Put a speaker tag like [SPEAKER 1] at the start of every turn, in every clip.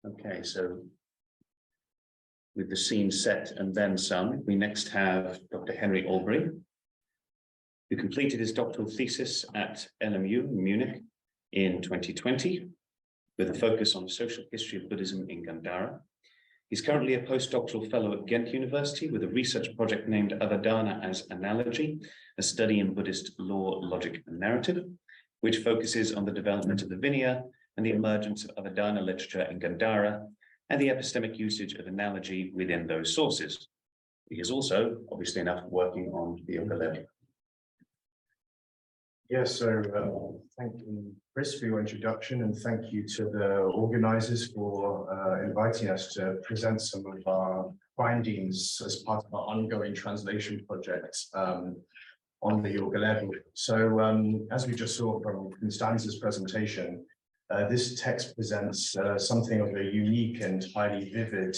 [SPEAKER 1] Okay, so with the scene set and then some, we next have Dr. Henry Albery, who completed his doctoral thesis at LMU in Munich in 2020, with a focus on social history of Buddhism in Gandhara. He's currently a postdoctoral fellow at Ghent University with a research project named Avadana as Analogy, a study in Buddhist law, logic, and narrative, which focuses on the development of the Vinaya and the emergence of Avadana literature in Gandhara and the epistemic usage of analogy within those sources. He is also, obviously enough, working on the Yoga level.
[SPEAKER 2] Yes, so thank you, Chris, for your introduction, and thank you to the organizers for inviting us to present some of our findings as part of our ongoing translation project on the Yoga level. So as we just saw from Constanza's presentation, this text presents something of a unique and highly vivid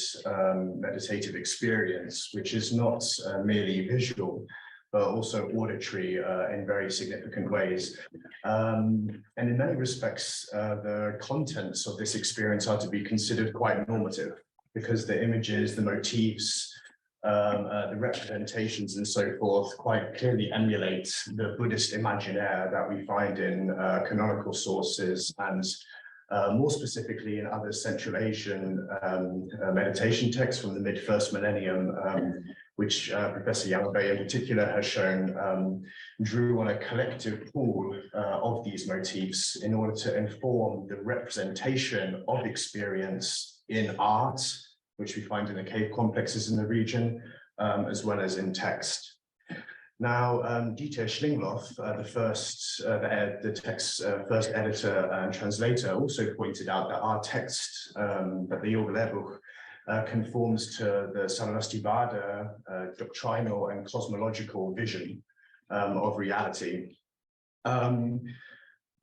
[SPEAKER 2] meditative experience, which is not merely visual, but also auditory in very significant ways. And in many respects, the contents of this experience are to be considered quite normative, because the images, the motifs, the representations and so forth quite clearly emulate the Buddhist imaginaire that we find in canonical sources and more specifically in other Central Asian meditation texts from the mid-first millennium, which Professor Yamabe in particular has shown drew on a collective pool of these motifs in order to inform the representation of experience in art, which we find in the cave complexes in the region, as well as in text. Now, Dieter Schlingloff, the text's first editor and translator, also pointed out that our text, that the Yoga level, conforms to the Sarvastivada doctrinal and cosmological vision of reality.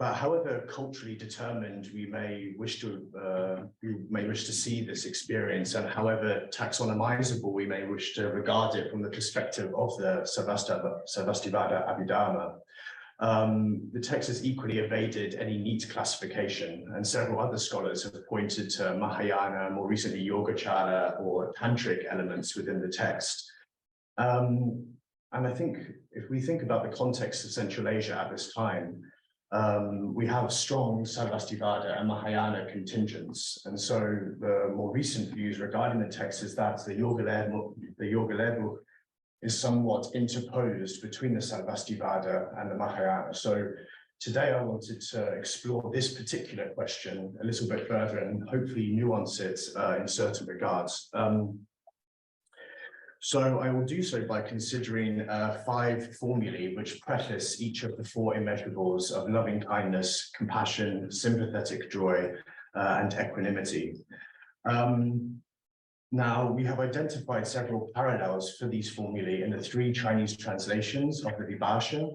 [SPEAKER 2] But however culturally determined we may wish to see this experience, and however taxonomizable we may wish to regard it from the perspective of the Sarvastivada Abhidharma, the text has equally evaded any neat classification, and several other scholars have pointed to Mahayana, more recently Yogacara or Tantric elements within the text. And I think if we think about the context of Central Asia at this time, we have strong Sarvastivada and Mahayana contingents, and so the more recent views regarding the text is that the Yoga level is somewhat interposed between the Sarvastivada and the Mahayana. So today I wanted to explore this particular question a little bit further and hopefully nuance it in certain regards. So I will do so by considering 5 formulae which preface each of the 4 immeasurables of loving kindness, compassion, sympathetic joy, and equanimity. Now, we have identified several parallels for these formulae in the 3 Chinese translations of the Vibhāṣā,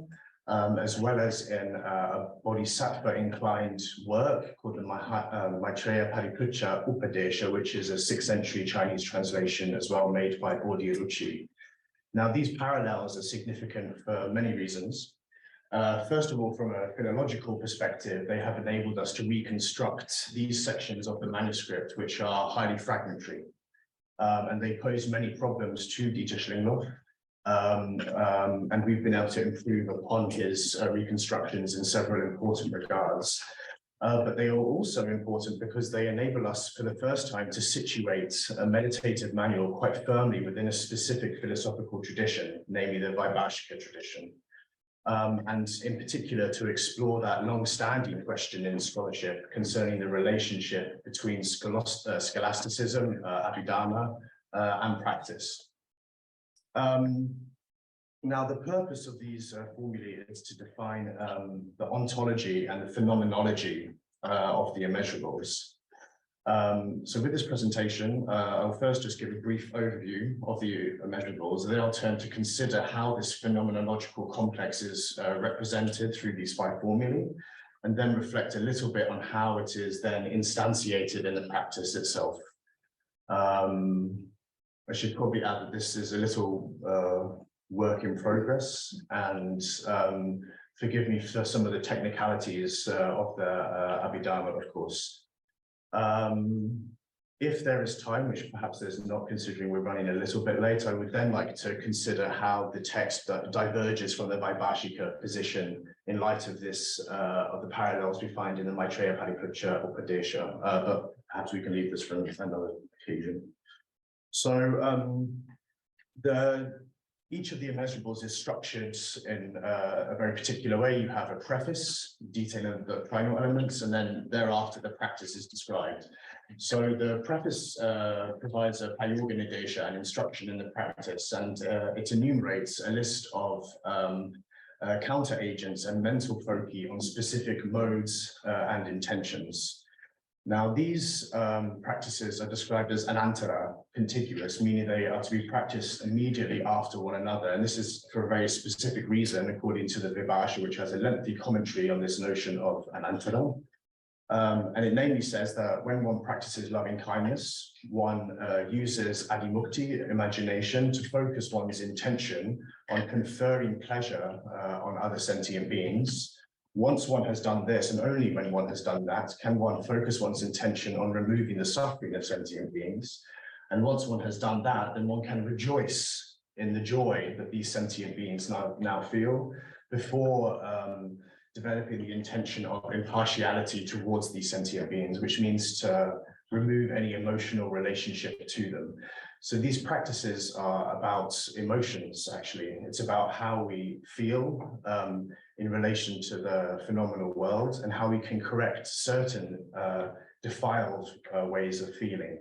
[SPEAKER 2] as well as in a bodhisattva-inclined work called the Maitreya Paripucca Upadesha, which is a 6th century Chinese translation as well, made by Bodhiruchi. Now, these parallels are significant for many reasons. First of all, from a philological perspective, they have enabled us to reconstruct these sections of the manuscript, which are highly fragmentary. And they pose many problems to Dieter Schlingloff. And we've been able to improve upon his reconstructions in several important regards. But they are also important because they enable us for the first time to situate a meditative manual quite firmly within a specific philosophical tradition, namely the Vaibhashika tradition. And in particular, to explore that long-standing question in scholarship concerning the relationship between scholasticism, Abhidharma, and practice. Now, the purpose of these formulae is to define the ontology and the phenomenology of the immeasurables. So with this presentation, I'll first just give a brief overview of the immeasurables, and then I'll turn to consider how this phenomenological complex is represented through these 5 formulae, and then reflect a little bit on how it is then instantiated in the practice itself. I should probably add that this is a little work in progress, and forgive me for some of the technicalities of the Abhidharma, of course. If there is time, which perhaps there's not, considering we're running a little bit late, I would then like to consider how the text diverges from the Vaibhashika position in light of this, of the parallels we find in the Maitreya Paripracha Upadesha. But perhaps we can leave this for another occasion. So each of the immeasurables is structured in a very particular way. You have a preface detailing the doctrinal elements, and then thereafter the practice is described. So the preface provides a prayoga nidesha, an instruction in the practice, and it enumerates a list of counter agents and mental foci on specific modes and intentions. Now, these practices are described as anantara, contiguous, meaning they are to be practiced immediately after one another. And this is for a very specific reason, according to the Vibhāṣā, which has a lengthy commentary on this notion of anantara. And it namely says that when one practices loving kindness, one uses adimukti, imagination, to focus one's intention on conferring pleasure on other sentient beings. Once one has done this, and only when one has done that, can one focus one's intention on removing the suffering of sentient beings. And once one has done that, then one can rejoice in the joy that these sentient beings now feel before developing the intention of impartiality towards these sentient beings, which means to remove any emotional relationship to them. So these practices are about emotions, actually. It's about how we feel in relation to the phenomenal world and how we can correct certain defiled ways of feeling.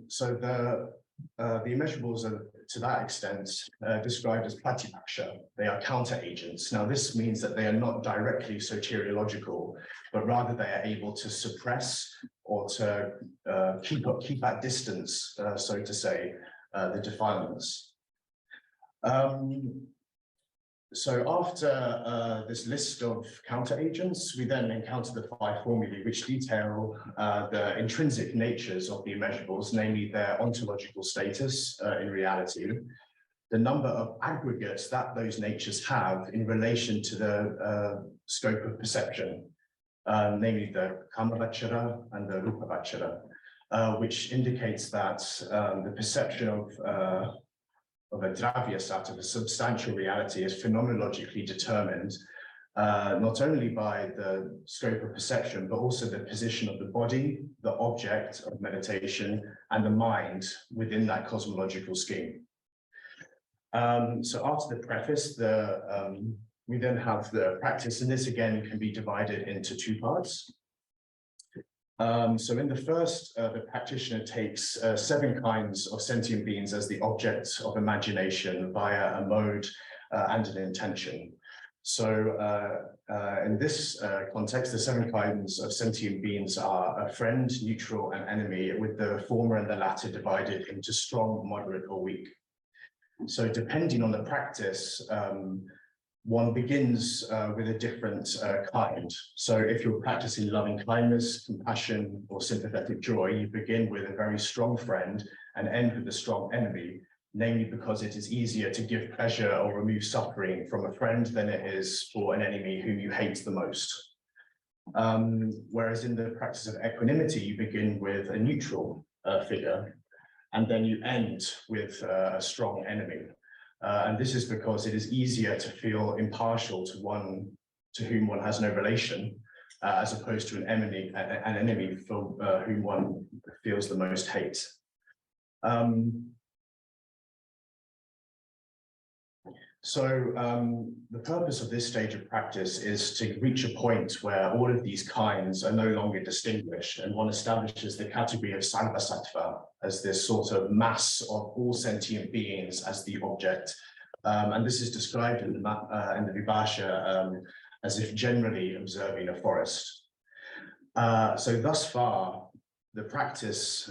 [SPEAKER 2] So the immeasurables are, to that extent, described as pratipaksha. They are counter agents. Now, this means that they are not directly soteriological, but rather they are able to suppress or to keep at distance, so to say, the defilements. So after this list of counter agents, we then encounter the 5 formulae, which detail the intrinsic natures of the immeasurables, namely their ontological status in reality, the number of aggregates that those natures have in relation to the scope of perception, namely the kamavachara and the rupavachara, which indicates that the perception of a dravya sat, of a substantial reality, is phenomenologically determined not only by the scope of perception, but also the position of the body, the object of meditation, and the mind within that cosmological scheme. So after the preface, we then have the practice, and this again can be divided into 2 parts. So in the first, the practitioner takes 7 kinds of sentient beings as the object of imagination via a mode and an intention. So in this context, the 7 kinds of sentient beings are a friend, neutral, and enemy, with the former and the latter divided into strong, moderate, or weak. So depending on the practice, one begins with a different kind. So if you're practicing loving kindness, compassion, or sympathetic joy, you begin with a very strong friend and end with a strong enemy, namely because it is easier to give pleasure or remove suffering from a friend than it is for an enemy whom you hate the most. Whereas in the practice of equanimity, you begin with a neutral figure, and then you end with a strong enemy. And this is because it is easier to feel impartial to one to whom one has no relation, as opposed to an enemy for whom one feels the most hate. The purpose of this stage of practice is to reach a point where all of these kinds are no longer distinguished, and one establishes the category of sarvasattva as this sort of mass of all sentient beings as the object. And this is described in the Vibhāṣā as if generally observing a forest. So thus far, the practice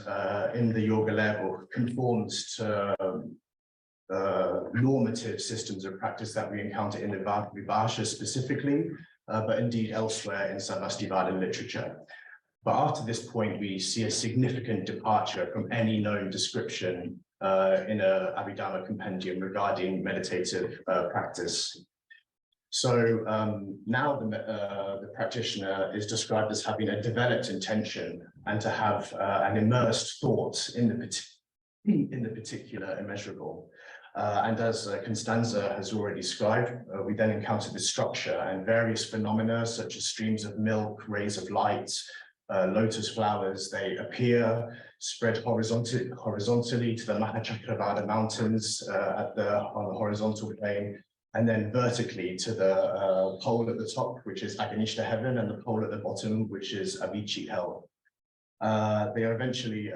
[SPEAKER 2] in the yoga level conforms to normative systems of practice that we encounter in the Vibhāṣā specifically, but indeed elsewhere in Sarvastivada literature. But after this point, we see a significant departure from any known description in a Abhidharma compendium regarding meditative practice. So now the practitioner is described as having a developed intention and to have an immersed thought in the particular immeasurable. And as Constanza has already described, we then encounter the structure and various phenomena such as streams of milk, rays of light, lotus flowers. They appear, spread horizontally to the Mahachakravada mountains on the horizontal plane, and then vertically to the pole at the top, which is Aganishta heaven, and the pole at the bottom, which is Avicii hell. They are eventually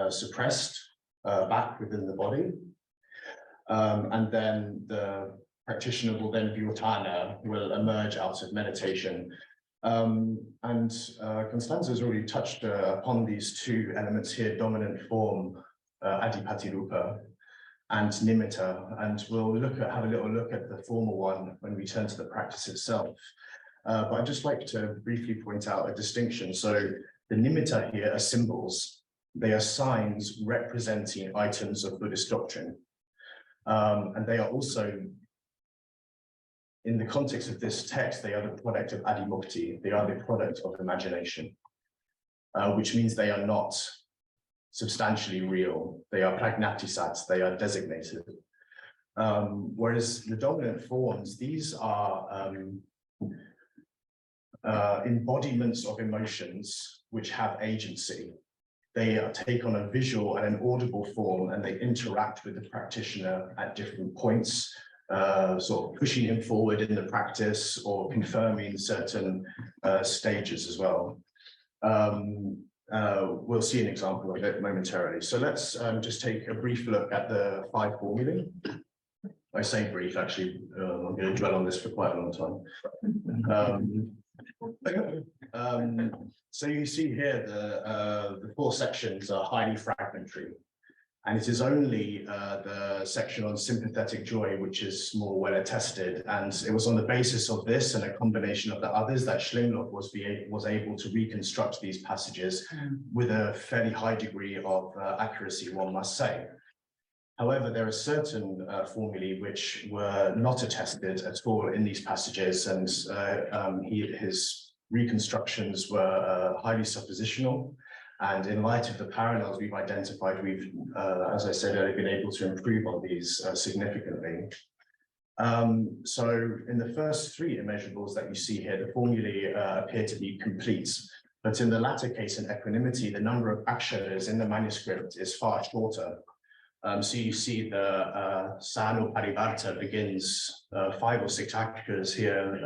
[SPEAKER 2] suppressed back within the body. And then the practitioner will then Vyutana will emerge out of meditation. And Constanza has already touched upon these two elements here, dominant form, Adipati Rupa, and Nimitta, and we'll have a little look at the former one when we turn to the practice itself. But I'd just like to briefly point out a distinction. So the Nimitta here are symbols. They are signs representing items of Buddhist doctrine. And they are also, in the context of this text, they are the product of Adimukti. They are the product of imagination, which means they are not substantially real. They are pragnatisats, they are designated. Whereas the dominant forms, these are embodiments of emotions which have agency. They take on a visual and an audible form, and they interact with the practitioner at different points, sort of pushing him forward in the practice or confirming certain stages as well. We'll see an example of it momentarily. So let's just take a brief look at the 5 formulae. I say brief, actually, I'm going to dwell on this for quite a long time. So you see here the 4 sections are highly fragmentary, and it is only the section on sympathetic joy which is more well attested, and it was on the basis of this and a combination of the others that Schlinglov was able to reconstruct these passages with a fairly high degree of accuracy, one must say. However, there are certain formulae which were not attested at all in these passages, and his reconstructions were highly suppositional. And in light of the parallels we've identified, we've, as I said earlier, been able to improve on these significantly. So in the first 3 immeasurables that you see here, the formulae appear to be complete. But in the latter case, in equanimity, the number of aksharas in the manuscript is far shorter. So you see the Sano Parivarta begins 5 or 6 aksharas here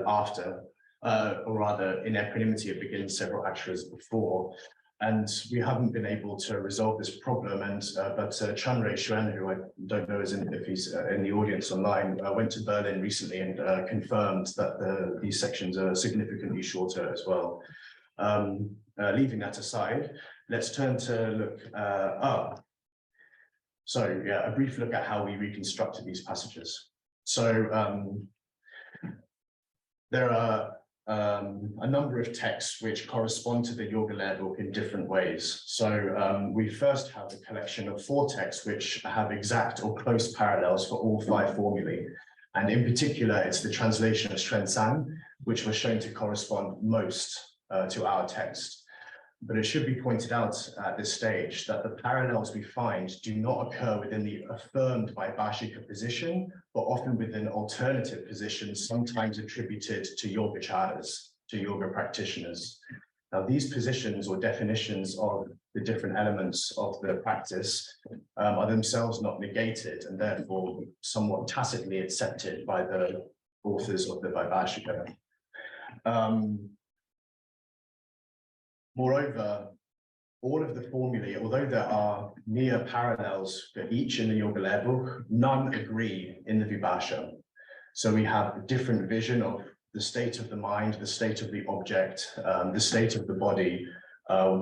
[SPEAKER 2] after, or rather in equanimity, it begins several aksharas before. And we haven't been able to resolve this problem. And but Chanray Xuan, who I don't know if he's in the audience online, went to Berlin recently and confirmed that these sections are significantly shorter as well. Leaving that aside, let's turn to look up. So yeah, a brief look at how we reconstructed these passages. So there are a number of texts which correspond to the Yoga Lehrbuch in different ways. So we first have a collection of 4 texts which have exact or close parallels for all 5 formulae. And in particular, it's the translation of Xuan San, which was shown to correspond most to our text. But it should be pointed out at this stage that the parallels we find do not occur within the affirmed Vaibhashika position, but often within alternative positions, sometimes attributed to yogacharas, to yoga practitioners. Now, these positions or definitions of the different elements of the practice are themselves not negated and therefore somewhat tacitly accepted by the authors of the Vaibhashika. Moreover, all of the formulae, although there are near parallels for each in the Yoga Lehrbuch, none agree in the Vibhasha. So we have a different vision of the state of the mind, the state of the object, the state of the body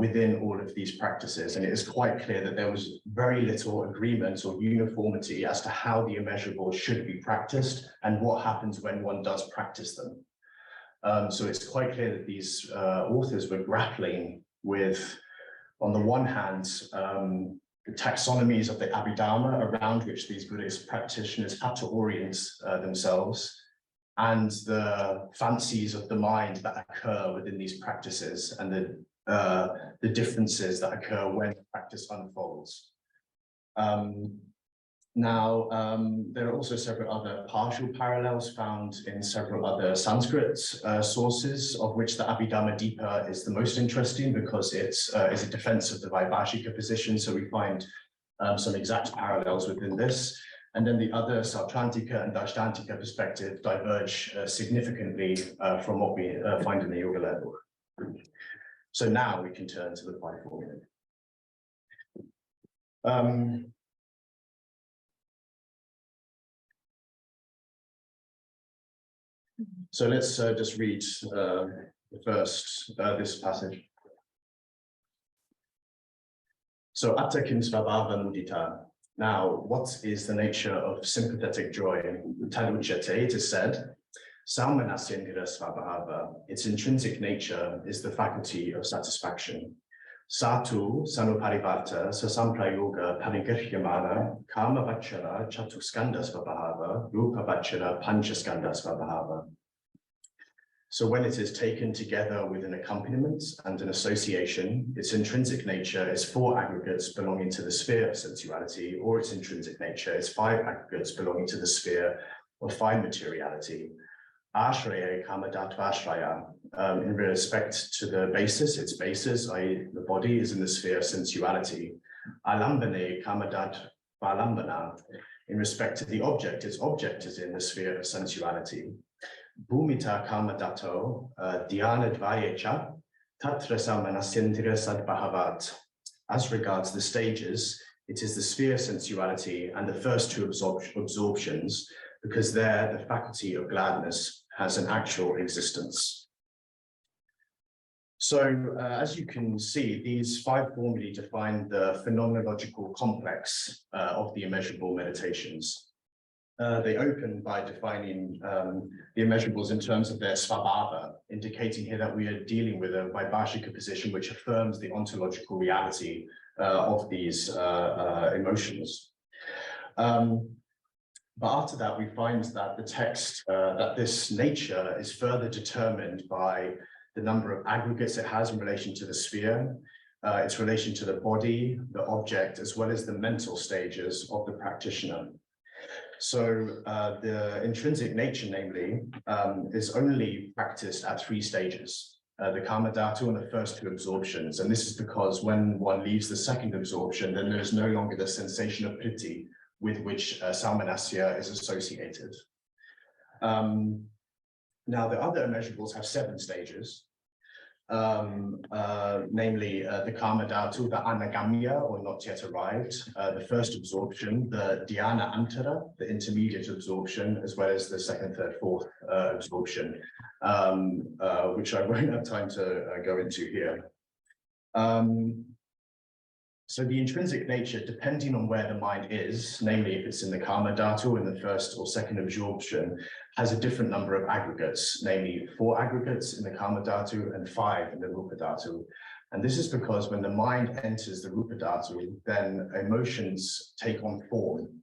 [SPEAKER 2] within all of these practices. And it is quite clear that there was very little agreement or uniformity as to how the immeasurables should be practiced and what happens when one does practice them. So it's quite clear that these authors were grappling with, on the one hand, the taxonomies of the Abhidharma around which these Buddhist practitioners had to orient themselves, and the fancies of the mind that occur within these practices, and the differences that occur when the practice unfolds. There are also several other partial parallels found in several other Sanskrit sources, of which the Abhidharmamahāvibhāṣā is the most interesting because it is a defense of the Vaibhashika position. So we find some exact parallels within this. And then the other Sautrantika and Dashtantika perspective diverge significantly from what we find in the Yoga level. So now we can turn to the 5 formulae. So let's just read this passage. So atta kim svabhava mudita. Now, what is the nature of sympathetic joy? Taduchyate, it is said, Saumanasya svabhava, its intrinsic nature is the faculty of satisfaction. Satu sanuparivarta sasamprayoga parigirhyamana kama vachara chatuskanda svabhava rupa vachara panchaskanda svabhava. So when it is taken together with an accompaniment and an association, its intrinsic nature is 4 aggregates belonging to the sphere of sensuality, or its intrinsic nature is 5 aggregates belonging to the sphere of fine materiality. Ashraya kamadattvashraya, in respect to the basis, its basis, i.e. the body, is in the sphere of sensuality. Alambane kamadatvalambana, in respect to the object, its object is in the sphere of sensuality. Bhumita kamadato dhyana dvayecha tatra samanasyendira sadbhavat. As regards the stages, it is the sphere of sensuality and the first 2 absorptions, because there the faculty of gladness has an actual existence. So as you can see, these 5 formulae define the phenomenological complex of the immeasurable meditations. They open by defining the immeasurables in terms of their svabhava, indicating here that we are dealing with a Vaibhashika position which affirms the ontological reality of these emotions. But after that, we find that the text, that this nature is further determined by the number of aggregates it has in relation to the sphere, its relation to the body, the object, as well as the mental stages of the practitioner. So the intrinsic nature, namely, is only practiced at 3 stages, the karma dhatu and the first 2 absorptions. And this is because when one leaves the second absorption, then there is no longer the sensation of priti with which saumanasya is associated. Now, the other immeasurables have 7 stages, namely the karma dhatu, the anagamya, or not yet arrived, the first absorption, the dhyana antara, the intermediate absorption, as well as the 2nd, 3rd, 4th absorption, which I won't have time to go into here. So the intrinsic nature, depending on where the mind is, namely if it's in the karma dhatu in the first or second absorption, has a different number of aggregates, namely 4 aggregates in the karma dhatu and 5 in the rupa dhatu. And this is because when the mind enters the rupa dhatu, then emotions take on form.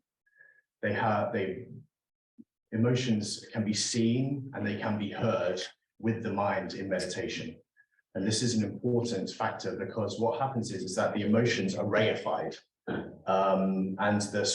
[SPEAKER 2] Emotions can be seen and they can be heard with the mind in meditation. And this is an important factor because what happens is that the emotions are reified, and the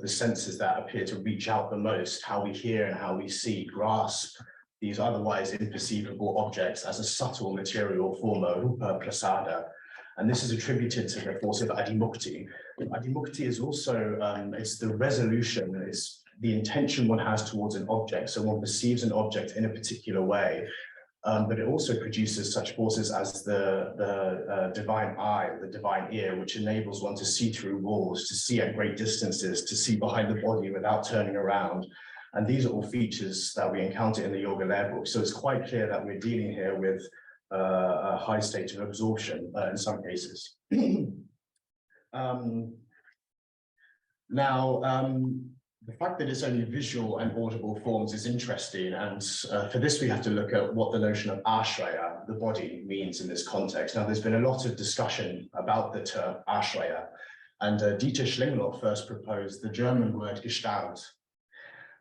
[SPEAKER 2] senses that appear to reach out the most, how we hear and how we see, grasp these otherwise imperceivable objects as a subtle material form of rupa prasada. And this is attributed to the force of adimukti. Adimukti is also, it's the resolution, it's the intention one has towards an object. So one perceives an object in a particular way. But it also produces such forces as the divine eye, the divine ear, which enables one to see through walls, to see at great distances, to see behind the body without turning around. And these are all features that we encounter in the Yoga Layer book. So it's quite clear that we're dealing here with a high state of absorption in some cases. The fact that it's only visual and audible forms is interesting, and for this we have to look at what the notion of ashraya, the body, means in this context. Now, there's been a lot of discussion about the term ashraya, and Dieter Schlingenloff first proposed the German word Gestalt.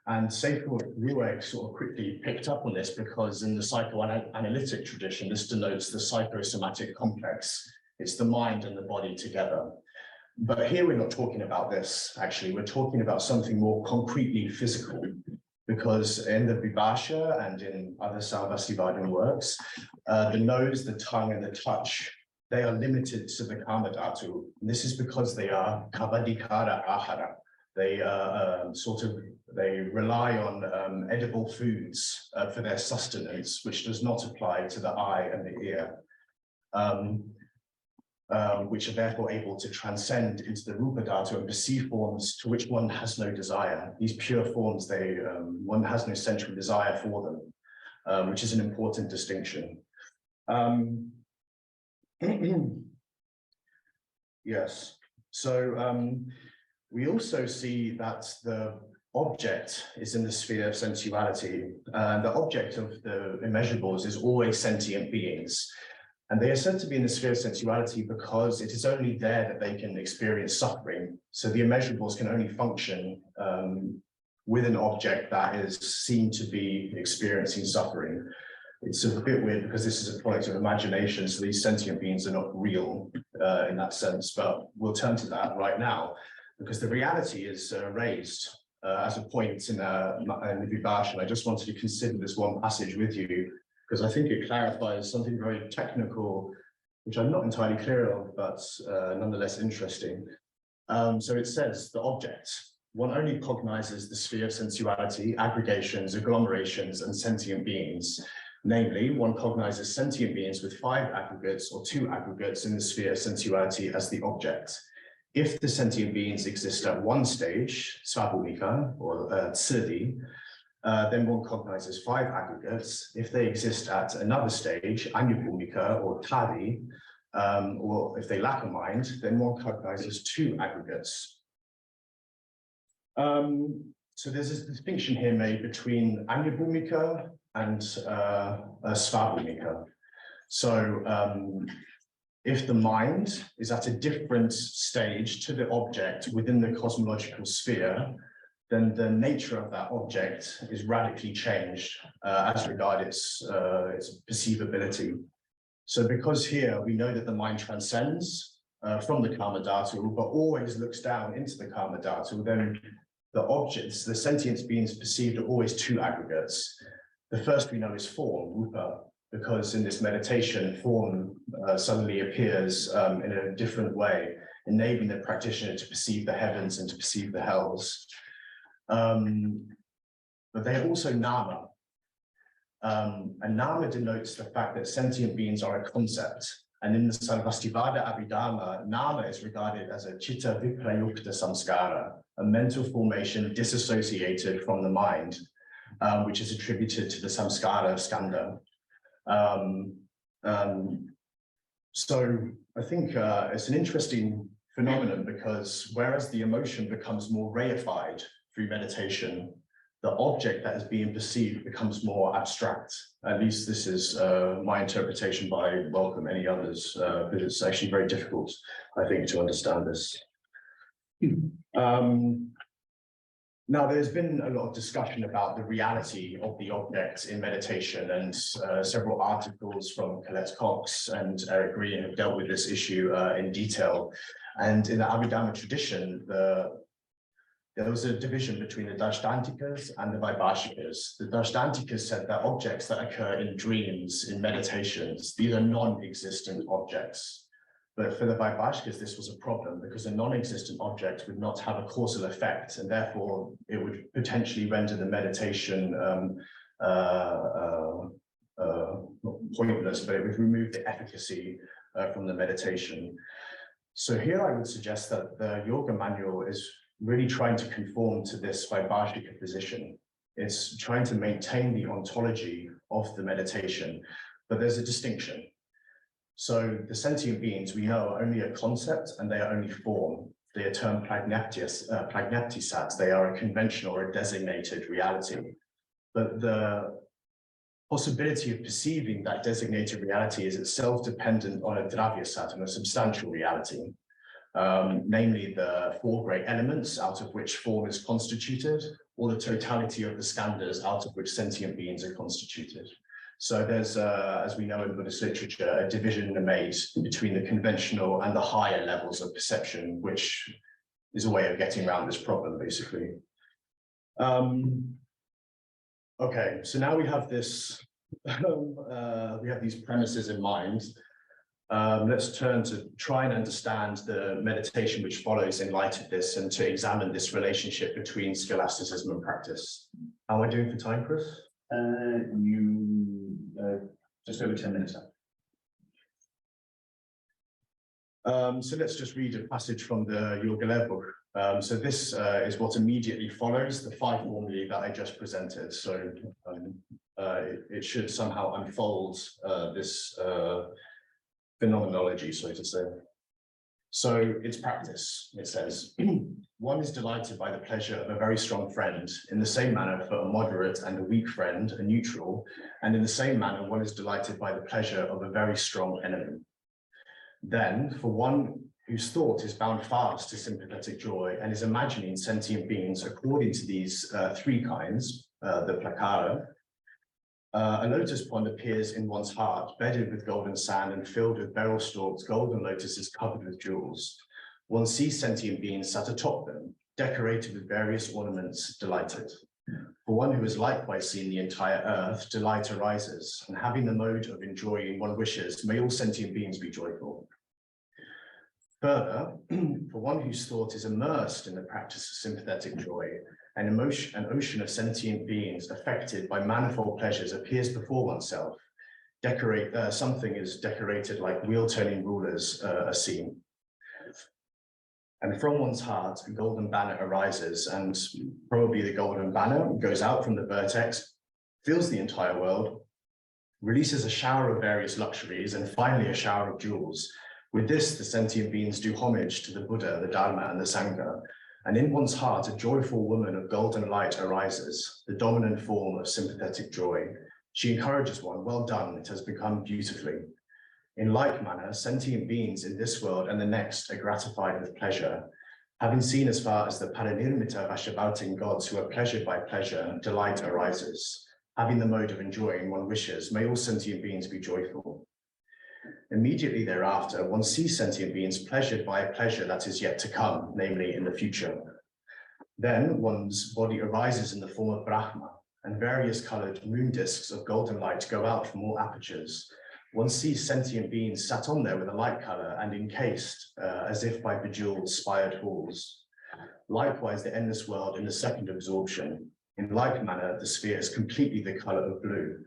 [SPEAKER 2] And Seifert Rueg sort of quickly picked up on this because in the psychoanalytic tradition, this denotes the psychosomatic complex. It's the mind and the body together. But here we're not talking about this, actually. We're talking about something more concretely physical, because in the Vibhāṣā and in other Sarvastivadin works, the nose, the tongue, and the touch, they are limited to the Kama Dhatu. And this is because they are Kavadikara Ahara. They they rely on edible foods for their sustenance, which does not apply to the eye and the ear, which are therefore able to transcend into the Rupa Dhatu and perceive forms to which one has no desire. These pure forms, one has no sensual desire for them, which is an important distinction. Yes, so we also see that the object is in the sphere of sensuality. The object of the immeasurables is always sentient beings. And they are said to be in the sphere of sensuality because it is only there that they can experience suffering. So the immeasurables can only function with an object that is seen to be experiencing suffering. It's a bit weird because this is a product of imagination, so these sentient beings are not real in that sense, but we'll turn to that right now, because the reality is raised as a point in the Vibhāṣā. I just wanted to consider this one passage with you, because I think it clarifies something very technical, which I'm not entirely clear of, but nonetheless interesting. So it says the object, one only cognizes the sphere of sensuality, aggregations, agglomerations, and sentient beings. Namely, one cognizes sentient beings with 5 aggregates or 2 aggregates in the sphere of sensuality as the object. If the sentient beings exist at one stage, svabhumika or tsidi, then one cognizes 5 aggregates. If they exist at another stage, anyabhumika or tadi, or if they lack a mind, then one cognizes 2 aggregates. So there's this distinction here made between anyabhumika and svabhumika. So if the mind is at a different stage to the object within the cosmological sphere, then the nature of that object is radically changed as regards its perceivability. So because here we know that the mind transcends from the Kama Dhatu, but always looks down into the Kama Dhatu, then the objects, the sentient beings perceived are always 2 aggregates. The first we know is form, rupa, because in this meditation, form suddenly appears in a different way, enabling the practitioner to perceive the heavens and to perceive the hells. But they are also nama. And nama denotes the fact that sentient beings are a concept. And in the Sarvastivada Abhidharma, nama is regarded as a chitta viprayukta samskara, a mental formation disassociated from the mind, which is attributed to the samskara of skanda. So I think it's an interesting phenomenon, because whereas the emotion becomes more reified through meditation, the object that is being perceived becomes more abstract. At least this is my interpretation, but I welcome any others, but it's actually very difficult, I think, to understand this. Now, there's been a lot of discussion about the reality of the object in meditation, and several articles from Colette Cox and Eric Green have dealt with this issue in detail. And in the Abhidharma tradition, there was a division between the Dashtantikas and the Vaibhashikas. The Dashtantikas said that objects that occur in dreams, in meditations, these are non-existent objects. But for the Vaibhashikas, this was a problem, because a non-existent object would not have a causal effect, and therefore it would potentially render the meditation not pointless, but it would remove the efficacy from the meditation. So here I would suggest that the Yoga Manual is really trying to conform to this Vaibhashika position. It's trying to maintain the ontology of the meditation, but there's a distinction. So the sentient beings we know are only a concept, and they are only form. They are termed pragnaptisats. They are a conventional or a designated reality. But the possibility of perceiving that designated reality is itself dependent on a dravyasat, on a substantial reality. namely the 4 great elements out of which form is constituted, or the totality of the skandhas out of which sentient beings are constituted. So there's, as we know in Buddhist literature, a division made between the conventional and the higher levels of perception, which is a way of getting around this problem, basically. Okay, so now we have this, we have these premises in mind. Let's turn to try and understand the meditation which follows in light of this, and to examine this relationship between scholasticism and practice. How am I doing for time, Chris?
[SPEAKER 1] Just over 10 minutes
[SPEAKER 2] now. So let's just read a passage from the Yoga book. So this is what immediately follows the 5 formulae that I just presented. So it should somehow unfold this phenomenology, so to say. So it's practice, it says. One is delighted by the pleasure of a very strong friend, in the same manner for a moderate and a weak friend, a neutral, and in the same manner one is delighted by the pleasure of a very strong enemy. Then, for one whose thought is bound fast to sympathetic joy and is imagining sentient beings according to these 3 kinds, the plakara, a lotus pond appears in one's heart, bedded with golden sand and filled with beryl stalks, golden lotuses covered with jewels. One sees sentient beings sat atop them, decorated with various ornaments, delighted. For one who has likewise seen the entire earth, delight arises, and having the mode of enjoying one wishes, may all sentient beings be joyful. Further, for one whose thought is immersed in the practice of sympathetic joy, an ocean of sentient beings affected by manifold pleasures appears before oneself. Something is decorated like wheel-turning rulers are seen. And from one's heart, a golden banner arises, and probably the golden banner goes out from the vertex, fills the entire world, releases a shower of various luxuries, and finally a shower of jewels. With this, the sentient beings do homage to the Buddha, the Dharma, and the Sangha. And in one's heart, a joyful woman of golden light arises, the dominant form of sympathetic joy. She encourages one, well done, it has become beautifully. In like manner, sentient beings in this world and the next are gratified with pleasure. Having seen as far as the paranirmita Vashabhautin gods who are pleasured by pleasure, delight arises. Having the mode of enjoying one wishes, may all sentient beings be joyful. Immediately thereafter, one sees sentient beings pleasured by a pleasure that is yet to come, namely in the future. Then one's body arises in the form of Brahma, and various colored moon discs of golden light go out from all apertures. One sees sentient beings sat on there with a light color and encased as if by bejeweled spired halls. Likewise, the endless world in the second absorption. In like manner, the sphere is completely the color of blue.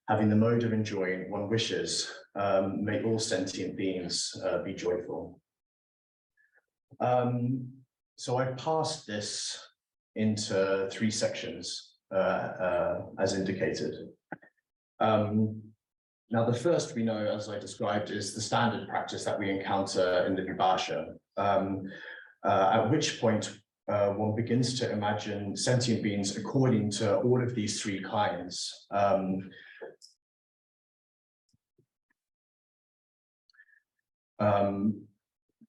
[SPEAKER 2] Having the mode of enjoying one wishes, may all sentient beings be joyful. So I've passed this into 3 sections as indicated. Now, the first we know, as I described, is the standard practice that we encounter in the Vibhāṣā, at which point one begins to imagine sentient beings according to all of these 3 kinds.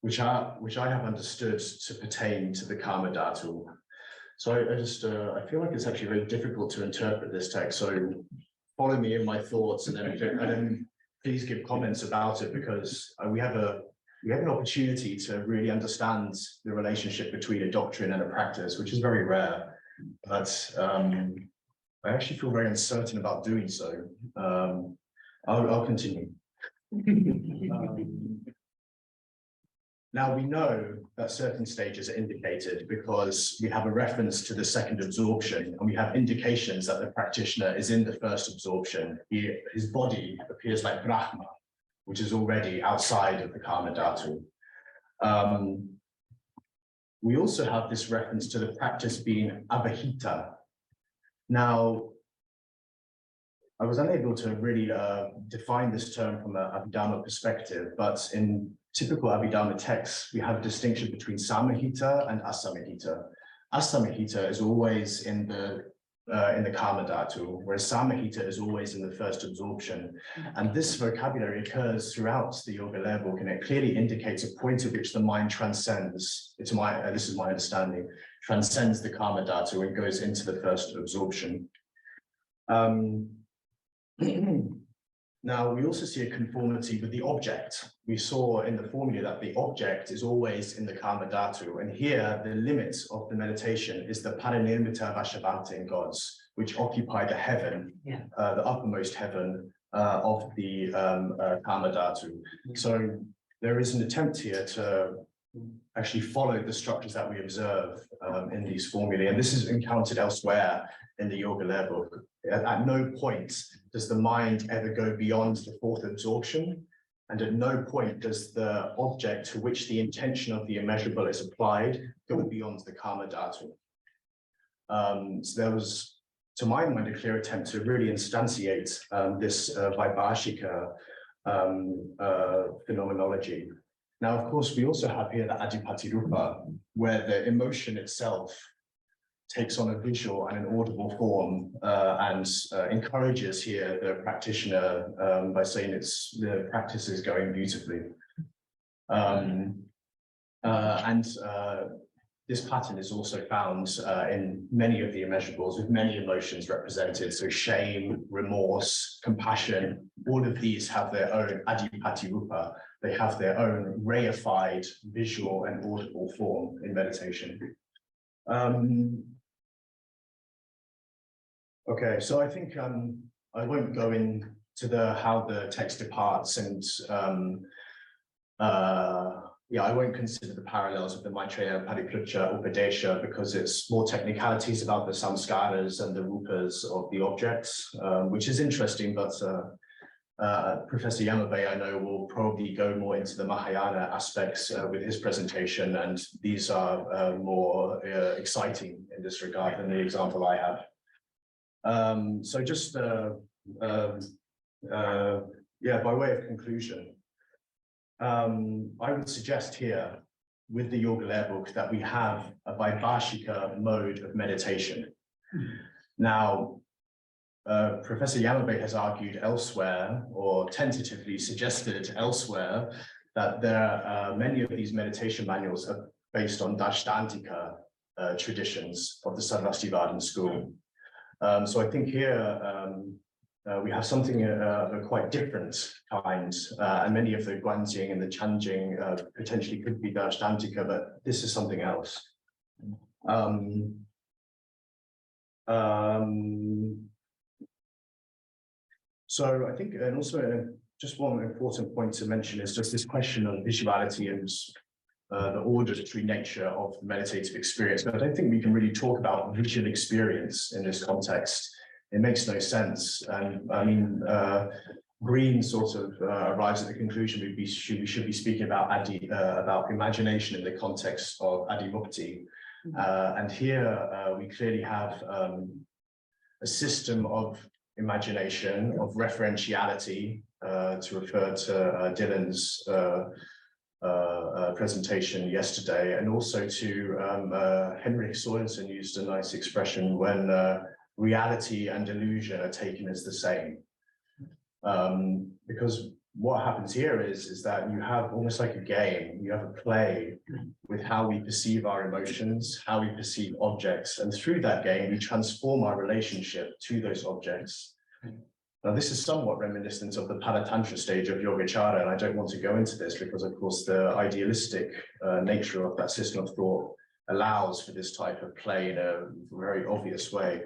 [SPEAKER 2] Which I have understood to pertain to the Karma Dhatu. So I feel like it's actually very difficult to interpret this text. So follow me in my thoughts, and then please give comments about it, because we have an opportunity to really understand the relationship between a doctrine and a practice, which is very rare. But I actually feel very uncertain about doing so. I'll continue. Now, we know that certain stages are indicated because we have a reference to the second absorption, and we have indications that the practitioner is in the first absorption. His body appears like Brahma, which is already outside of the Karma Dhatu. We also have this reference to the practice being abhita. Now, I was unable to really define this term from an Abhidharma perspective, but in typical Abhidharma texts, we have a distinction between samahita and asamahita. Asamahita is always in the in the Kama Dhatu, whereas Samahita is always in the first absorption. And this vocabulary occurs throughout the yoga level, and it clearly indicates a point at which the mind transcends, this is my understanding, transcends the Kama Dhatu and goes into the first absorption. Now, we also see a conformity with the object. We saw in the formula that the object is always in the Kama Dhatu, and here the limit of the meditation is the Parinirmita Vashavantin gods, which occupy the heaven, the uppermost heaven of the Kama Dhatu. So there is an attempt here to actually follow the structures that we observe in these formulae, and this is encountered elsewhere in the yoga level. At no point does the mind ever go beyond the fourth absorption, and at no point does the object to which the intention of the immeasurable is applied go beyond the Kama Dhatu. So there was, to my mind, a clear attempt to really instantiate this Vaibhashika phenomenology. Now, of course, we also have here the Adipati Rupa, where the emotion itself takes on a visual and an audible form and encourages here the practitioner by saying the practice is going beautifully. This pattern is also found in many of the immeasurables, with many emotions represented. So shame, remorse, compassion, all of these have their own Adipati Rupa. They have their own reified visual and audible form in meditation. Okay, so I think I won't go into how the text departs, and I won't consider the parallels of the Maitreya Pariplucha Upadesha, because it's more technicalities about the samskaras and the rupas of the objects, which is interesting, but Professor Yamabe, I know, will probably go more into the Mahayana aspects with his presentation, and these are more exciting in this regard than the example I have. So just, by way of conclusion, I would suggest here with the Yoga Layer book that we have a Vaibhashika mode of meditation. Now, Professor Yamabe has argued elsewhere, or tentatively suggested elsewhere, that there are many of these meditation manuals are based on Dashtantika traditions of the Sarvastivadin school. So I think here we have something of a quite different kind, and many of the Guanjing and the Chanjing potentially could be Dashtantika, but this is something else. So I think, and also just one important point to mention is just this question of visuality and the auditory nature of the meditative experience. But I don't think we can really talk about visual experience in this context. It makes no sense. And I mean, Green sort of arrives at the conclusion we should be speaking about imagination in the context of Adimukti. And here we clearly have a system of imagination, of referentiality, to refer to Dylan's presentation yesterday, and also to Henrik Sorensen used a nice expression when reality and illusion are taken as the same. Because what happens here is that you have almost like a game, you have a play with how we perceive our emotions, how we perceive objects, and through that game we transform our relationship to those objects. Now, this is somewhat reminiscent of the Palatantra stage of Yogacara, and I don't want to go into this because, of course, the idealistic nature of that system of thought allows for this type of play in a very obvious way.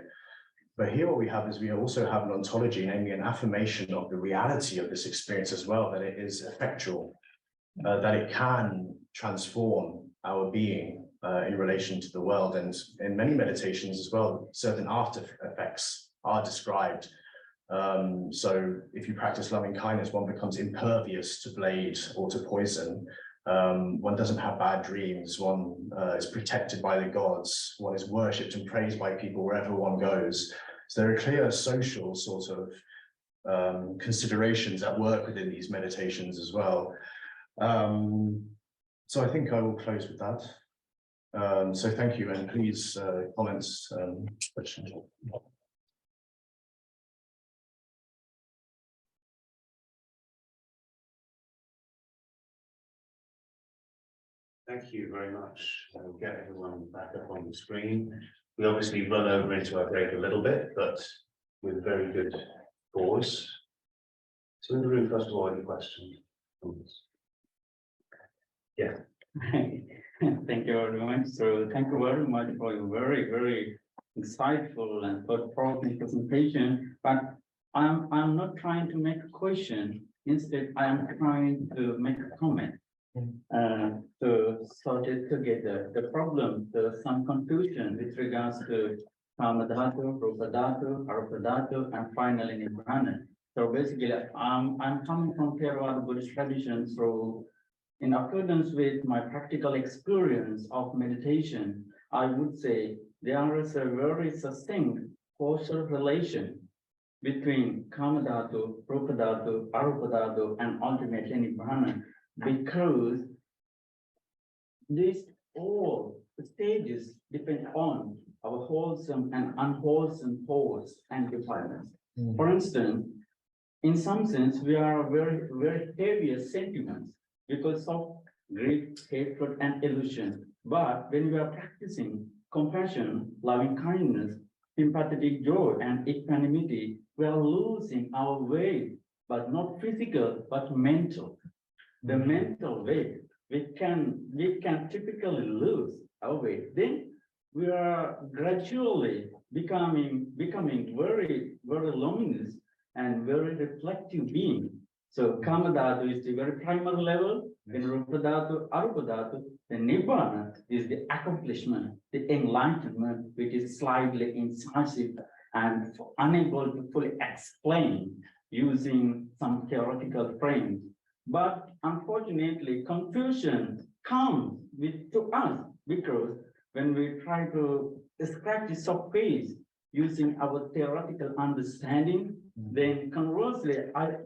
[SPEAKER 2] But here what we have is we also have an ontology, namely an affirmation of the reality of this experience as well, that it is effectual, that it can transform our being in relation to the world. And in many meditations as well, certain after effects are described. So if you practice loving kindness, one becomes impervious to blade or to poison. One doesn't have bad dreams. One is protected by the gods. One is worshipped and praised by people wherever one goes. So there are clear social sort of considerations at work within these meditations as well. So I think I will close with that. So thank you, and please comments, questions.
[SPEAKER 1] Thank you very much. I'll get everyone back up on the screen. We obviously run over into our break a little bit, but with very good pause. So in the room, first of all, any questions? Yeah.
[SPEAKER 3] Thank you very much. So thank you very much for your very, very insightful and thought-provoking presentation. But I'm not trying to make a question. Instead, I am trying to make a comment. To sort it together. The problem, there's some confusion with regards to Kama Dhatu, Rupa Dhatu, Arupa Dhatu, and finally Nibbana. So basically, I'm coming from Theravada Buddhist tradition, so in accordance with my practical experience of meditation, I would say there is a very succinct causal relation between Kama Dhatu, Rupa Dhatu, Arupa Dhatu, and ultimately Nibbana, because these all stages depend on our wholesome and unwholesome pores and defilements. For instance, in some sense, we are very, very heavier sentiments because of greed, hatred, and illusion. But when we are practicing compassion, loving kindness, sympathetic joy, and equanimity, we are losing our weight, but not physical, but mental. The mental weight, we can typically lose our weight. Then we are gradually becoming very, very luminous and very reflective being. So Kama Dhatu is the very primary level, then Rupa Dhatu, Arupa Dhatu, then Nibbana is the accomplishment, the enlightenment, which is slightly incisive and unable to fully explain using some theoretical frames. But unfortunately, confusion comes to us because when we try to scratch the surface using our theoretical understanding, then conversely, I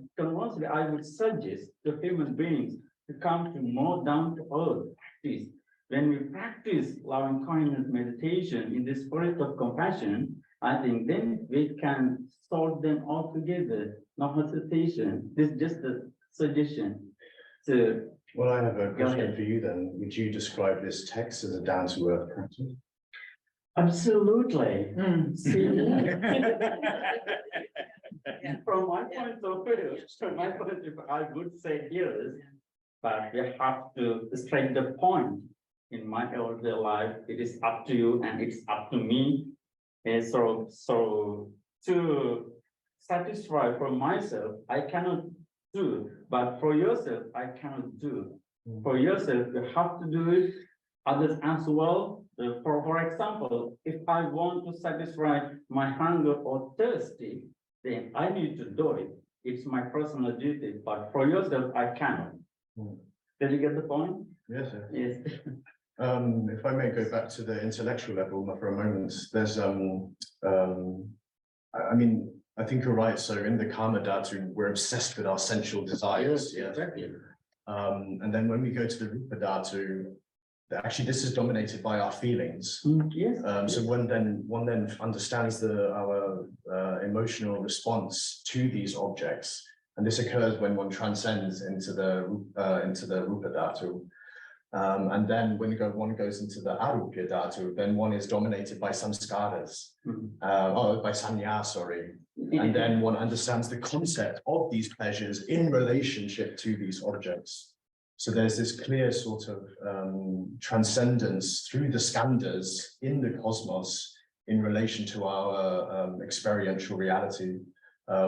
[SPEAKER 3] would suggest to human beings to come to more down-to-earth practice. When we practice loving kindness meditation in the spirit of compassion, I think then we can sort them all together. No hesitation. This is just a suggestion. So,
[SPEAKER 2] well, I have a question for you then. Would you describe this text as a down-to-earth practice?
[SPEAKER 3] Absolutely. See, from my point of view, I would say yes, but we have to straight the point. In my everyday life, it is up to you and it's up to me. And so to satisfy for myself, I cannot do, but for yourself, I cannot do. For yourself, you have to do it, others as well. For example, if I want to satisfy my hunger or thirsty, then I need to do it. It's my personal duty, but for yourself, I cannot. Did you get the point?
[SPEAKER 2] Yes, sir.
[SPEAKER 3] Yes.
[SPEAKER 2] If I may go back to the intellectual level for a moment, there's I mean, I think you're right. So in the Kama Dhatu, we're obsessed with our sensual desires.
[SPEAKER 3] Yes, exactly.
[SPEAKER 2] And then when we go to the Rupa Dhatu, actually this is dominated by our feelings.
[SPEAKER 3] Yes.
[SPEAKER 2] So one then understands our emotional response to these objects, and this occurs when one transcends into the Rupa Dhatu. And then when one goes into the Arupya Dhatu, then one is dominated by samskaras, by sanya, sorry. And then one understands the concept of these pleasures in relationship to these objects. So there's this clear sort of transcendence through the skandhas in the cosmos in relation to our experiential reality,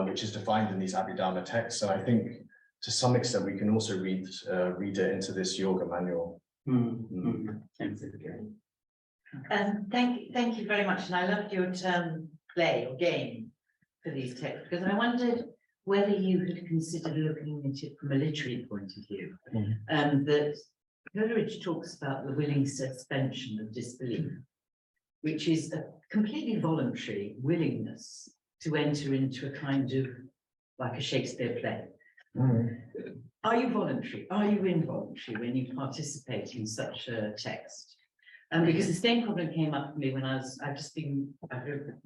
[SPEAKER 2] which is defined in these Abhidharma texts. So I think to some extent we can also read it into this yoga manual.
[SPEAKER 4] Thank you very much, and I loved your term play or game for these texts, because I wondered whether you had considered looking at it from a literary point of view. That Coleridge talks about the willing suspension of disbelief, which is a completely voluntary willingness to enter into a kind of like a Shakespeare play. Are you voluntary? Are you involuntary when you participate in such a text? And because the same problem came up for me when I've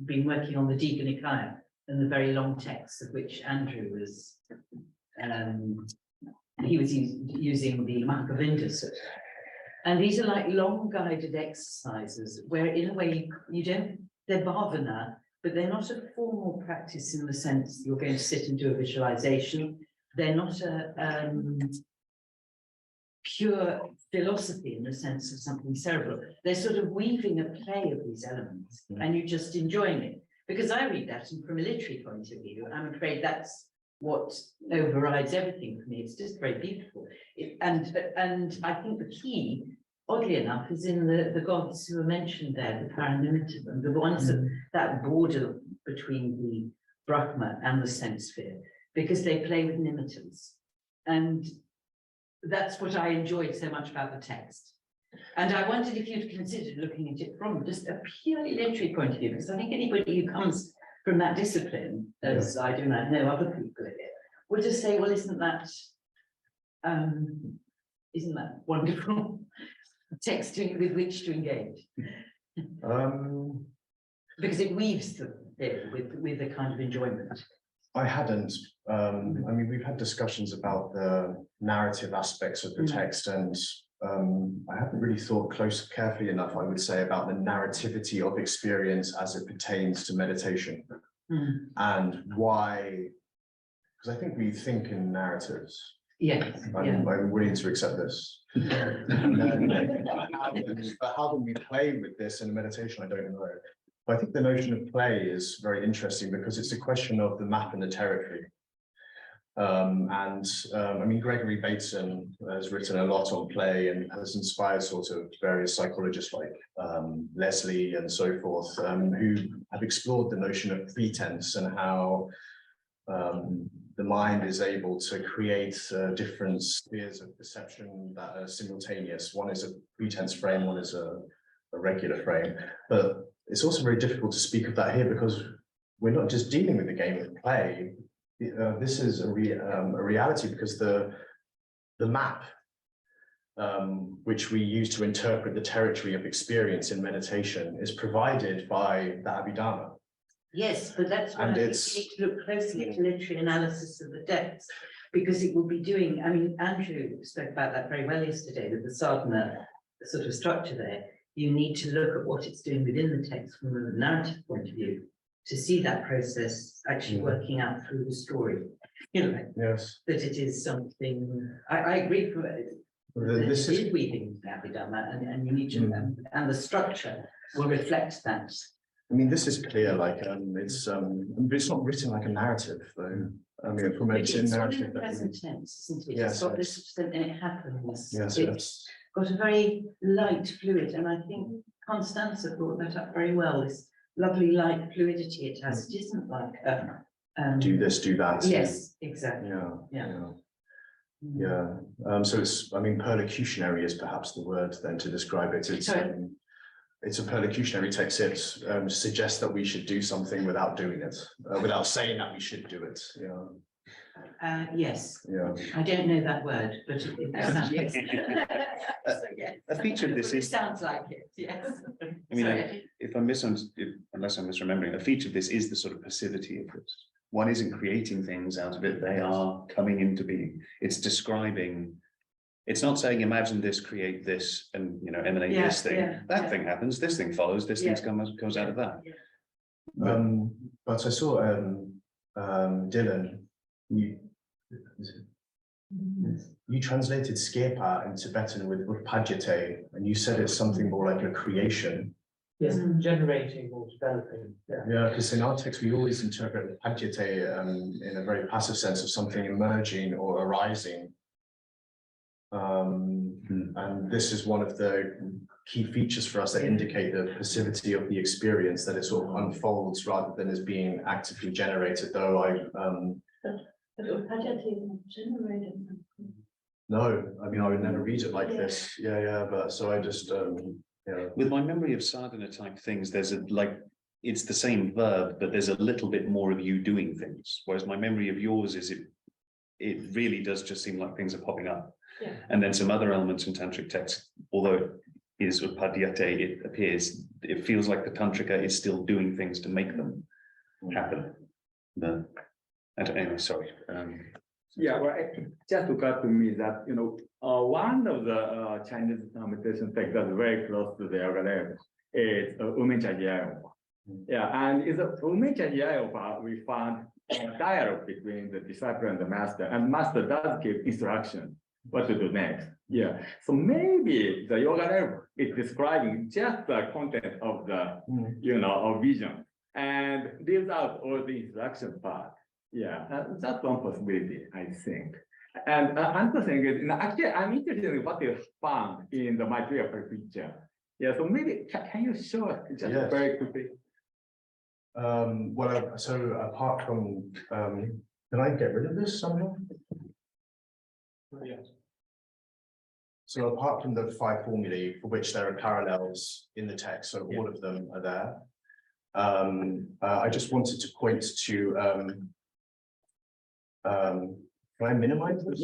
[SPEAKER 4] been working on the Diga Nikaya and the very long texts of which Andrew was, he was using the Mahagovinda Sutta. And these are like long guided exercises where in a way you don't, they're bhavana, but they're not a formal practice in the sense you're going to sit and do a visualization. They're not a pure philosophy in the sense of something cerebral. They're sort of weaving a play of these elements and you're just enjoying it. Because I read that and from a literary point of view, I'm afraid that's what overrides everything for me. It's just very beautiful. And I think the key, oddly enough, is in the gods who are mentioned there, the paranimitive, and the ones that border between the Brahma and the sense sphere, because they play with nimitans. And that's what I enjoyed so much about the text. And I wondered if you'd considered looking at it from just a purely literary point of view, because I think anybody who comes from that discipline, as I do not know other people in it, would just say, well, isn't that wonderful text with which to engage? Because it weaves them with a kind of enjoyment.
[SPEAKER 2] I hadn't. I mean, we've had discussions about the narrative aspects of the text, and I haven't really thought carefully enough, I would say, about the narrativity of experience as it pertains to meditation. And why, because I think we think in narratives.
[SPEAKER 4] Yes.
[SPEAKER 2] I'm willing to accept this. But how do we play with this in meditation? I don't know. But I think the notion of play is very interesting because it's a question of the map and the territory. I mean, Gregory Bateson has written a lot on play and has inspired sort of various psychologists like Leslie and so forth, who have explored the notion of pretense and how the mind is able to create different spheres of perception that are simultaneous. One is a pretense frame, one is a regular frame. But it's also very difficult to speak of that here because we're not just dealing with the game of play. This is a reality because the map, which we use to interpret the territory of experience in meditation, is provided by the Abhidharma.
[SPEAKER 4] Yes, but that's why I think we need to look closely at literary analysis of the text, because it will be doing, I mean, Andrew spoke about that very well yesterday with the sadhana sort of structure there. You need to look at what it's doing within the text from a narrative point of view to see that process actually working out through the story. You know,
[SPEAKER 2] yes,
[SPEAKER 4] that it is something, I agree for it. This is weaving Abhidharma, and you need to, and the structure will reflect that.
[SPEAKER 2] I mean, this is clear, like it's not written like a narrative, though. I mean, from a narrative.
[SPEAKER 4] Present tense, isn't it?
[SPEAKER 2] Yes,
[SPEAKER 4] it's got this, and it happens.
[SPEAKER 2] Yes,
[SPEAKER 4] it's got a very light fluid, and I think Constanza brought that up very well. This lovely light fluidity it has. It isn't like
[SPEAKER 2] do this, do that.
[SPEAKER 4] Yes, exactly.
[SPEAKER 2] Yeah. So it's, I mean, perlocutionary is perhaps the word then to describe it. It's a perlocutionary text. It suggests that we should do something without doing it, without saying that we should do it.
[SPEAKER 4] Yes.
[SPEAKER 2] Yeah.
[SPEAKER 4] I don't know that word, but it sounds yes. So, yes.
[SPEAKER 1] A feature of this is,
[SPEAKER 4] it sounds like it. Yes.
[SPEAKER 1] I mean, unless I'm misremembering, a feature of this is the sort of passivity of this. One isn't creating things out of it; they are coming into being. It's describing. It's not saying imagine this, create this, and emanate this thing. That thing happens. This thing follows. This thing comes out of that.
[SPEAKER 2] But I saw Dylan. You translated skema in Tibetan with Pajate, and you said it's something more like a creation.
[SPEAKER 5] Yes, generating or developing.
[SPEAKER 2] Yeah, because in our text we always interpret Pajate in a very passive sense of something emerging or arising. And this is one of the key features for us that indicate the passivity of the experience, that it sort of unfolds rather than as being actively generated. Though no, I mean, I would never read it like this. But so I just
[SPEAKER 1] With my memory of sadhana type things, there's it's the same verb, but there's a little bit more of you doing things. Whereas my memory of yours is it really does just seem like things are popping up. And then some other elements in tantric texts, although is upadhyate, it appears, it feels like the tantrika is still doing things to make them happen. I don't know, sorry.
[SPEAKER 6] Yeah, well, it just occurred to me that, one of the Chinese meditation texts that's very close to the yoga level is Immeasurable. Yeah, and in the Immeasurable part, we found a dialogue between the disciple and the master does give instruction what to do next. Yeah, so maybe the yoga level is describing just the content of the, of vision and leaves out all the instruction part. Yeah, that's one possibility, I think. And another thing is, actually, I'm interested in what you found in the Maitreya picture. Yeah, so maybe can you show us just very quickly?
[SPEAKER 2] Well, so apart from, can I get rid of this somehow?
[SPEAKER 5] Yes.
[SPEAKER 2] So apart from the 5 formulae for which there are parallels in the text, so all of them are there. I just wanted to point to can I minimize this?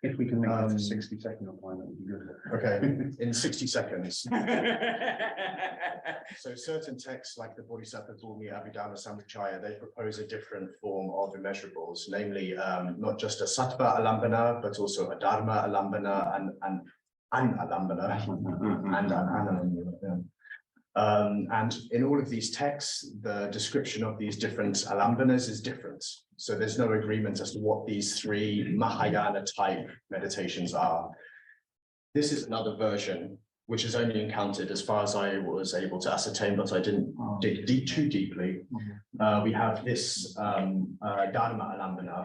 [SPEAKER 1] If we can make it a 60-second outline, that would be good.
[SPEAKER 2] Okay, in 60 seconds. So certain texts like the Bodhisattva Formulae, Abhidharmamahāvibhāṣā, they propose a different form of immeasurables, namely not just a sattva alambana, but also a dharma alambana and an alambana and an alambana. And in all of these texts, the description of these different alambanas is different. So there's no agreement as to what these 3 Mahayana type meditations are. This is another version, which is only encountered as far as I was able to ascertain, but I didn't dig too deeply. We have this Dharma Alambana.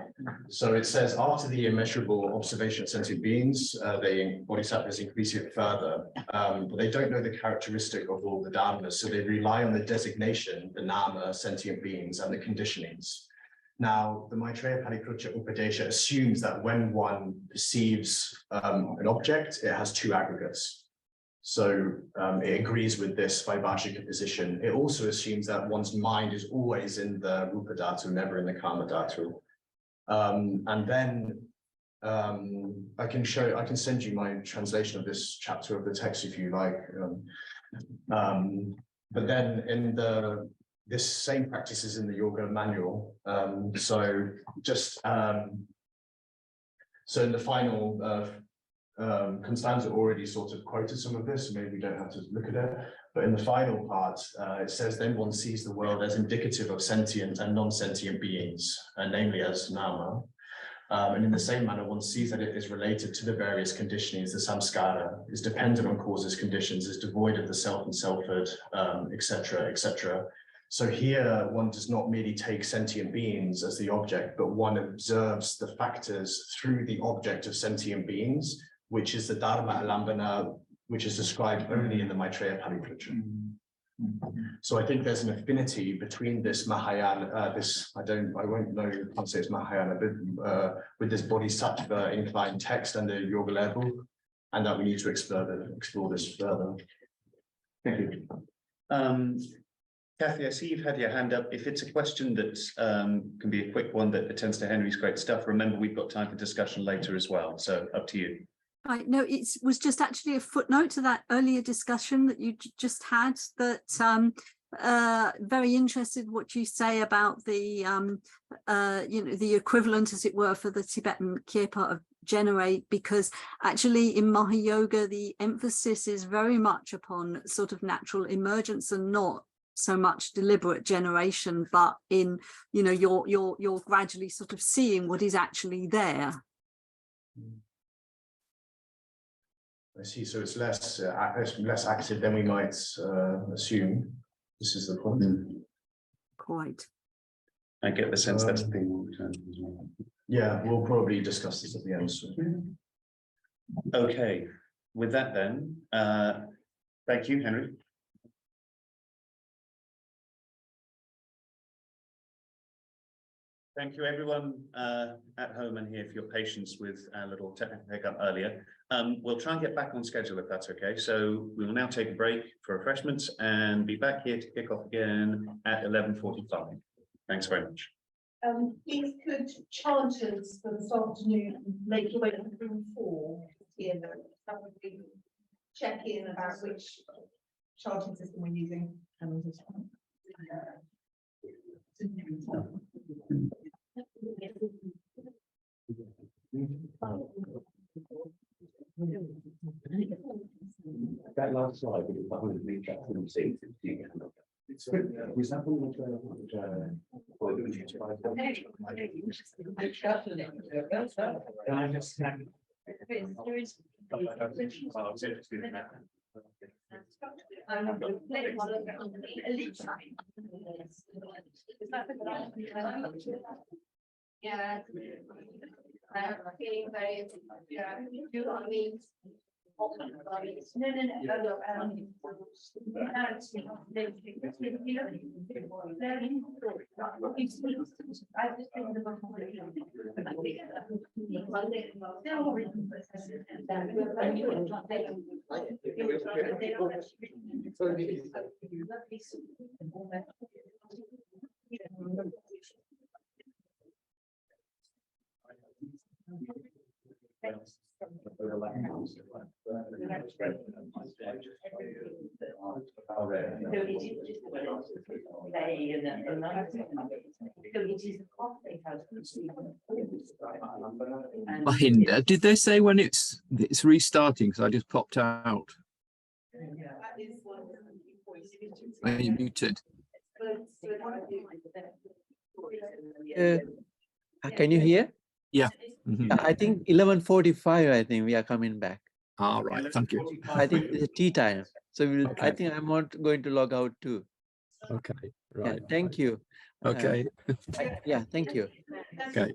[SPEAKER 2] So it says, after the immeasurable observation of sentient beings, the Bodhisattvas increase it further, but they don't know the characteristic of all the Dharmas, so they rely on the designation, the Nama, sentient beings, and the conditionings. Now, the Maitreya Parikruta Upadesha assumes that when one perceives an object, it has 2 aggregates. So it agrees with this Vaibhashika position. It also assumes that one's mind is always in the Rupa Dhatu, never in the Kama Dhatu. And then I can send you my translation of this chapter of the text if you like. But then in this same practice is in the Yoga Manual. So in the final Constanza already sort of quoted some of this, so maybe we don't have to look at it. But in the final part, it says, then one sees the world as indicative of sentient and non-sentient beings, namely as Nama. And in the same manner, one sees that it is related to the various conditionings, the samskara, is dependent on causes, conditions, is devoid of the self and selfhood, etc., etc. So here, one does not merely take sentient beings as the object, but one observes the factors through the object of sentient beings, which is the Dharma Alambana, which is described only in the Maitreya Parikruta. So I think there's an affinity between this Mahayana, I won't know, I can't say it's Mahayana, but with this Bodhisattva inclined text and the yoga level, and that we need to explore this further.
[SPEAKER 1] Thank you. Kathy, I see you've had your hand up. If it's a question that can be a quick one that attends to Henry's great stuff, remember we've got time for discussion later as well. So up to you.
[SPEAKER 7] Right, no, it was just actually a footnote to that earlier discussion that you just had, that very interested what you say about the the equivalent, as it were, for the Tibetan Kyepa of generate, because actually in Mahayoga the emphasis is very much upon sort of natural emergence and not so much deliberate generation, but in you're gradually sort of seeing what is actually there.
[SPEAKER 2] I see. So it's less active than we might assume. This is the point.
[SPEAKER 7] Quite.
[SPEAKER 1] I get the sense that's the thing.
[SPEAKER 2] Yeah, we'll probably discuss this at the end. So.
[SPEAKER 1] Okay. With that, then, thank you, Henry. Thank you, everyone at home and here for your patience with our little technical hiccup earlier. We'll try and get back on schedule if that's okay. So we will now take a break for refreshments and be back here to kick off again at 11:45. Thanks very much.
[SPEAKER 8] Please could chanters for this afternoon make your way to room 4 here. in about which charting system we're using.
[SPEAKER 1] That last slide, if I would read that from the seat. Was that one Can I just
[SPEAKER 8] Yeah. Feeling very, yeah, do what I mean. No.
[SPEAKER 9] Mahinda, did they say when it's restarting? Because I just popped out. Are you muted?
[SPEAKER 10] Can you hear?
[SPEAKER 9] Yeah. Mhm.
[SPEAKER 10] I think 11:45. I think we are coming back.
[SPEAKER 9] All right. Thank you.
[SPEAKER 10] I think it's a tea time, so we'll,
[SPEAKER 9] Okay.
[SPEAKER 10] I think I'm not going to log out too.
[SPEAKER 9] Okay.
[SPEAKER 10] Yeah,
[SPEAKER 9] Right.
[SPEAKER 10] thank you.
[SPEAKER 9] Okay.
[SPEAKER 10] Yeah, thank you.
[SPEAKER 9] Okay.